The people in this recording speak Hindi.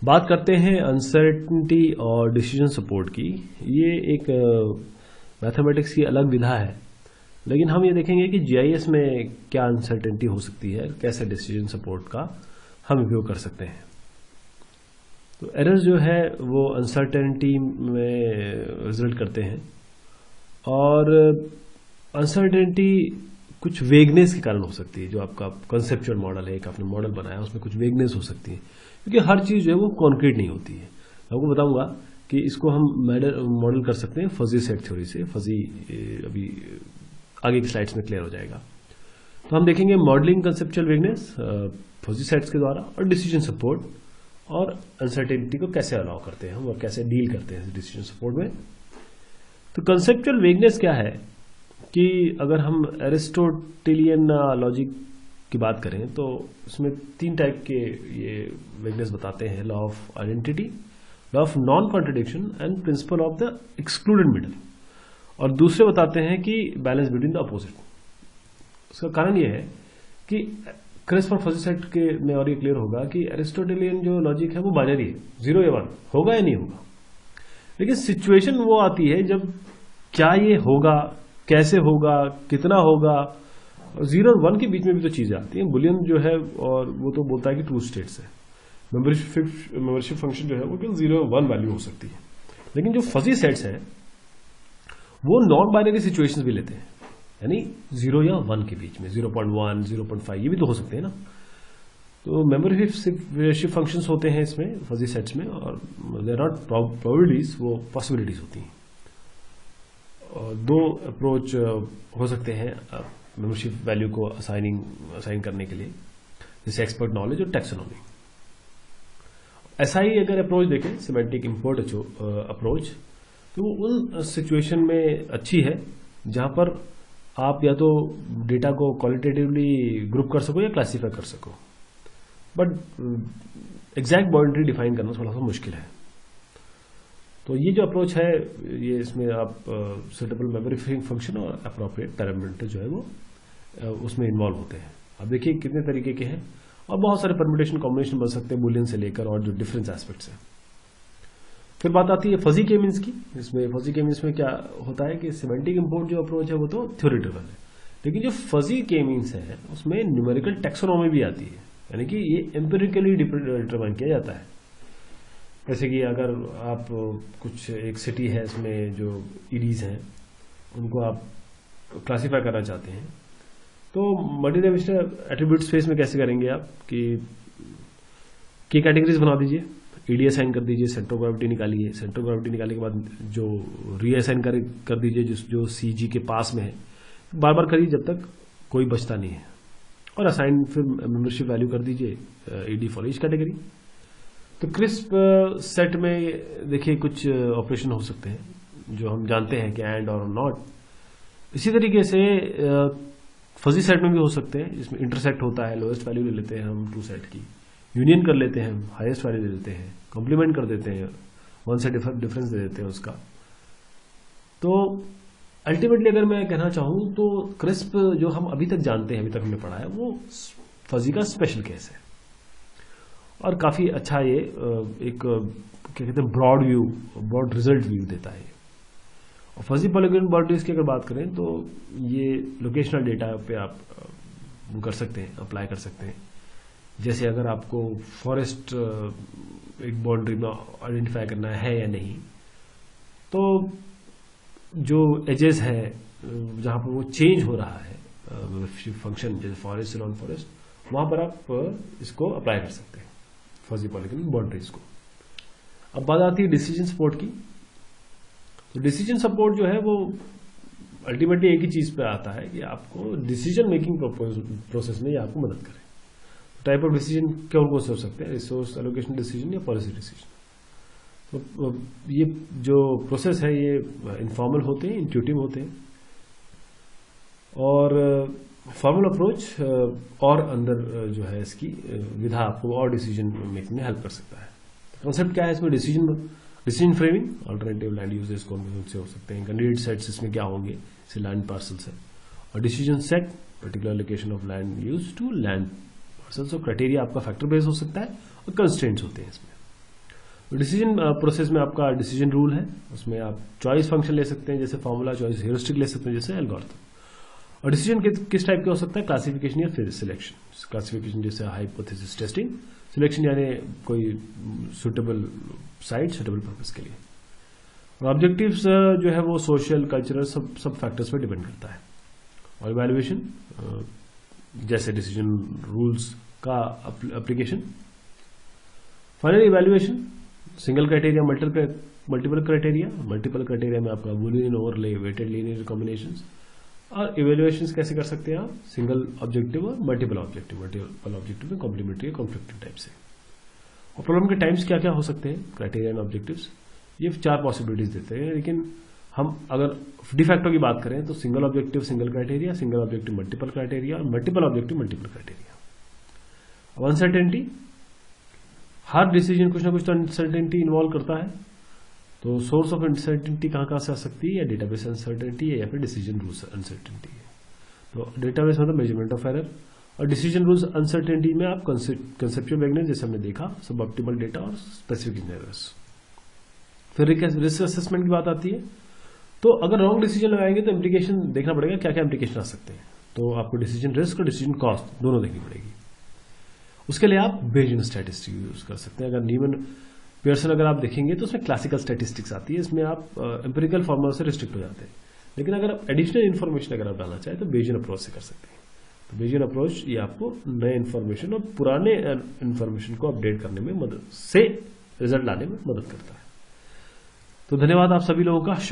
बात करते हैं अनसर्टेनिटी और डिसीजन सपोर्ट की। ये एक मैथमेटिक्स की अलग विधा है, लेकिन हम ये देखेंगे कि जीआईएस में क्या अनसर्टेनिटी हो सकती है, कैसे डिसीजन सपोर्ट का हम उपयोग कर सकते हैं। तो एरर्स जो है वो अनसर्टेनिटी में रिजल्ट करते हैं, और अनसर्टेनिटी कुछ वेगनेस के कारण हो सकती है। जो आपका कंसेप्चुअल मॉडल है, एक आपने मॉडल बनाया, उसमें कुछ वेगनेस हो सकती है, क्योंकि हर चीज़ जो है वो कॉन्क्रीट नहीं होती है। मैं आपको बताऊंगा कि इसको हम मॉडल कर सकते हैं फजी सेट थ्योरी से। फजी अभी आगे की स्लाइड्स में क्लियर हो जाएगा। तो हम देखेंगे modelling conceptual vagueness fuzzy sets के द्वारा, और डिसीजन सपोर्ट और अनसर्टेनिटी को कैसे अलाउ करते हैं हम और कैसे डील करते हैं डिसीजन सपोर्ट में। तो कंसेप्चुअल वेगनेस क्या है कि अगर हम एरिस्टोटेलियन लॉजिक की बात करें तो उसमें 3 टाइप के ये वेगनेस बताते हैं: law of identity, law of non contradiction and principle of the excluded middle. और दूसरे बताते हैं कि बैलेंस बिटवीन द अपोजिट। उसका कारण यह है कि क्रिस्प और फजी सेट के में और ये क्लियर होगा कि एरिस्टोटेलियन जो लॉजिक है वो बाइनरी है, 0 या 1 होगा या नहीं होगा। लेकिन सिचुएशन वो आती है जब क्या ये होगा, कैसे होगा, कितना होगा। 0 और 1 के बीच में भी तो चीजें आती हैं। बुलियन जो है और वो तो बोलता है कि ट्रू स्टेट्स है। मेंबरशिप फंक्शन जो है वो केवल 0 और 1 वैल्यू हो सकती है। लेकिन जो फजी सेट्स हैं वो नॉन बाइनरी सिचुएशंस भी लेते हैं, यानी 0 या 1 के बीच में, 0.1, 0.5 ये भी तो हो सकते हैं ना। तो मेंबरशिप फंक्शंस होते हैं इसमें फजी सेट्स में, और देयर आर नॉट प्रोबेबिलिटीज, वो पॉसिबिलिटीज होती हैं। और 2 अप्रोच हो सकते हैं मेंबरशिप वैल्यू को असाइन करने के लिए, जैसे एक्सपर्ट नॉलेज और टैक्सोनॉमी। ऐसा ही अगर अप्रोच देखें, सिमेंटिक इंपोर्ट अप्रोच, तो उन सिचुएशन में अच्छी है जहां पर आप या तो डेटा को क्वालिटेटिवली ग्रुप कर सको या क्लासीफाई कर सको, बट एग्जैक्ट बाउंड्री डिफाइन करना थोड़ा सा मुश्किल है। तो ये जो अप्रोच है, ये इसमें आप सुटेबल मेमोरी फंक्शन और अप्रोप्रिएट पैरामीटर जो है वो उसमें इन्वॉल्व होते हैं। अब देखिए कितने तरीके के हैं, और बहुत सारे परम्यूटेशन कॉम्बिनेशन बन सकते हैं बुलियन से लेकर, और जो डिफरेंस एस्पेक्ट्स हैं। फिर बात आती है फजी के मीन्स की। इसमें फजी के मीन्स में क्या होता है कि सिमेंटिक इंपोर्ट जो अप्रोच है वो तो थ्योरेटिकल है, लेकिन जो फजी के मीन्स है उसमें न्यूमेरिकल टैक्सोनॉमी भी आती है, यानी कि ये एम्पिरिकली डिटरमाइन किया जाता है। जैसे कि अगर आप कुछ एक सिटी है, इसमें जो ईडीज हैं उनको आप क्लासीफाई करना चाहते हैं, तो मल्टीडायमेंशनल एट्रीब्यूट स्पेस में कैसे करेंगे आप कि कैटेगरीज बना दीजिए, ईडी असाइन कर दीजिए, सेंटर ऑफ ग्रेविटी निकालिए, सेंटर ऑफ ग्रेविटी निकालने के बाद जो रीअसाइन कर दीजिए जो सीजी के पास में है, बार बार करिए जब तक कोई बचता नहीं है, और असाइन फिर मेंबरशिप वैल्यू कर दीजिए ईडी फॉर ईच कैटेगरी। तो क्रिस्प सेट में देखिए कुछ ऑपरेशन हो सकते हैं जो हम जानते हैं कि एंड और नॉट। इसी तरीके से फजी सेट में भी हो सकते हैं, जिसमें इंटरसेक्ट होता है, लोएस्ट वैल्यू ले लेते हैं हम ट्रू सेट की, यूनियन कर लेते हैं, हाईएस्ट वैल्यू ले लेते हैं, कॉम्प्लीमेंट कर देते हैं, 1 से डिफरेंस दे देते हैं उसका। तो अल्टीमेटली अगर मैं कहना चाहूं तो क्रिस्प जो हम अभी तक जानते हैं, अभी तक हमने पढ़ा है, वो फजी का स्पेशल केस है, और काफी अच्छा ये एक क्या कहते हैं ब्रॉड रिजल्ट व्यू देता है। और फजी पॉलीगॉन बाउंड्रीज की अगर बात करें तो ये लोकेशनल डेटा पे आप कर सकते हैं, अप्लाई कर सकते हैं। जैसे अगर आपको फॉरेस्ट एक बाउंड्री में आइडेंटिफाई करना है या नहीं, तो जो एजेस है जहां पर वो चेंज हो रहा है फंक्शन, जैसे फॉरेस्ट से नॉन फॉरेस्ट, वहां पर आप इसको अप्लाई कर सकते हैं फजी पॉलीगॉन बाउंड्रीज को। अब बात आती है डिसीजन सपोर्ट की। तो डिसीजन सपोर्ट जो है वो अल्टीमेटली एक ही चीज पे आता है कि आपको डिसीजन मेकिंग प्रोसेस में ये आपको मदद करे। टाइप ऑफ डिसीजन कौन से हो सकते हैं, रिसोर्स एलोकेशन डिसीजन या पॉलिसी डिसीजन। तो ये जो प्रोसेस है ये इनफॉर्मल होते हैं, इंट्यूटिव होते हैं, और फॉर्मल अप्रोच और अंदर जो है इसकी विधा आपको और डिसीजन मेकिंग में हेल्प कर सकता है। कॉन्सेप्ट क्या है इसमें? Decision framing, alternative land uses कौन से हो सकते हैं, कैंडिडेट सेट्स इसमें क्या होंगे, जैसे लैंड पार्सल्स है, और decision set particular location of land use to land parcels. और क्राइटेरिया आपका फैक्टर बेस्ड हो सकता है, और कंस्ट्रेंट्स होते हैं इसमें। डिसीजन प्रोसेस में आपका डिसीजन रूल है, उसमें आप चॉइस फंक्शन ले सकते हैं जैसे फॉर्मूला, चॉइस ह्यूरिस्टिक ले सकते हैं जैसे एल्गोरिथम। और डिसीजन किस टाइप का हो सकता है, क्लासिफिकेशन या फिर सिलेक्शन। क्लासिफिकेशन जैसे हाइपोथेसिस टेस्टिंग, सिलेक्शन यानी कोई सुटेबल साइट सुटेबल पर्पस के लिए। और ऑब्जेक्टिव्स जो है वो सोशल कल्चरल सब फैक्टर्स पर डिपेंड करता है। और इवैल्यूएशन जैसे डिसीजन रूल्स का application. Final evaluation single criteria, multiple criteria. Multiple criteria में आपका Boolean, overlay, weighted linear combinations. और इवैल्यूएशंस कैसे कर सकते हैं आप, सिंगल ऑब्जेक्टिव और मल्टीपल ऑब्जेक्टिव में कॉम्प्लीमेंट्री या कॉन्फ्लिक्टिंग टाइप से। और प्रॉब्लम के टाइप्स क्या क्या हो सकते हैं, क्राइटेरिया एंड ऑब्जेक्टिव्स, ये 4 पॉसिबिलिटीज देते हैं। लेकिन हम अगर डिफैक्टो की बात करें तो single objective single criteria, single objective multiple criteria और मल्टीपल ऑब्जेक्टिव मल्टीपल क्राइटेरिया। अब अनसर्टेनिटी, हर डिसीजन कुछ ना कुछ तो अनसर्टेनिटी इन्वॉल्व करता है। तो सोर्स ऑफ अनसर्टेनिटी कहाँ से आ सकती है, या डेटाबेस अनसर्टेनिटी है या फिर डिसीजन रूल्स अनसर्टेनिटी है। तो डेटाबेस मतलब मेजरमेंट ऑफ एरर, और डिसीजन रूल्स अनसर्टेनिटी में आप कंसेप्चुअल वेगनेस जैसे हमने देखा, सब ऑप्टिमल डेटा और स्पेसिफिक एरर्स। फिर रिस्क असेसमेंट की बात आती है। तो अगर रॉन्ग डिसीजन लगाएंगे तो इम्प्लीकेशन देखना पड़ेगा, क्या क्या इम्प्लीकेशन आ सकते हैं। तो आपको डिसीजन रिस्क और डिसीजन कॉस्ट दोनों देखनी पड़ेगी। उसके लिए आप बेयजियन स्टैटिस्टिक्स यूज कर सकते हैं। अगर नीमन पियर्सन अगर आप देखेंगे तो उसमें क्लासिकल स्टैटिस्टिक्स आती है, इसमें आप एम्पिरिकल फॉर्मूला से रिस्ट्रिक्ट हो जाते हैं। लेकिन अगर आप एडिशनल इन्फॉर्मेशन अगर आप डालना चाहें तो बेयजियन अप्रोच से कर सकते हैं। तो बेयजियन अप्रोच ये आपको नए इन्फॉर्मेशन और पुराने इन्फॉर्मेशन को अपडेट करने में मदद से रिजल्ट लाने में मदद करता है। तो धन्यवाद आप सभी लोगों का।